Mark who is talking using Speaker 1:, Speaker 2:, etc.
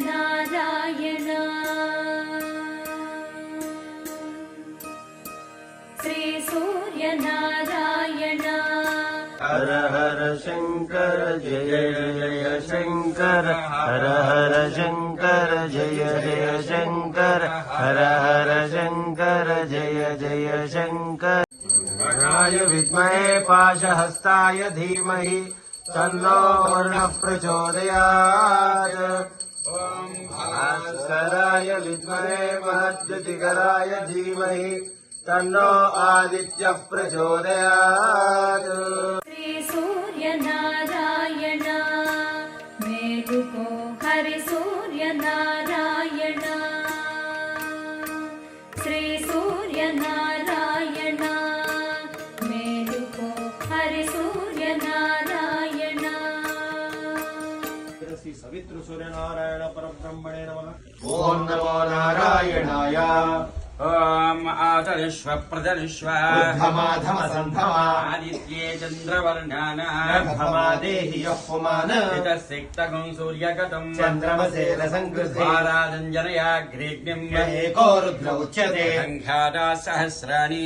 Speaker 1: नारायण श्री सूर्य नारायण
Speaker 2: हर हर शंकर जय जय शंकर हर हर शंकर जय जय शंकर हर हर शंकर जय जय शंकर वरुणाय विद्महे पाशहस्ताय धीमहि तन्नो वरुणः प्रचोदयात् ॐ भास्कराय विद्महे महद्युतिकराय धीमहि तन्नो आदित्यः प्रचोदयात्
Speaker 1: श्री सूर्य नारायण मेलुको हरि सूर्य नारायण श्री सूर्य नारायण मेलुको हरि सूर्य नारायण
Speaker 2: श्री सवित्र सूर्य नारायण परब्रह्मणे नमः। ओम नमो नारायणाय।
Speaker 3: ओम आदरिष्व प्रदरिष्व
Speaker 2: धमाधम संधमा
Speaker 3: आदित्ये चंद्रवर्णान
Speaker 2: धमादेहि यः पुमान
Speaker 3: चितसिक्तकं सूर्यगतं
Speaker 2: चंद्रमसेन संकृते
Speaker 3: आराधञ्जनयाग्रेग्निं
Speaker 2: एको रुद्र उच्यते
Speaker 3: संघाता सहस्राणि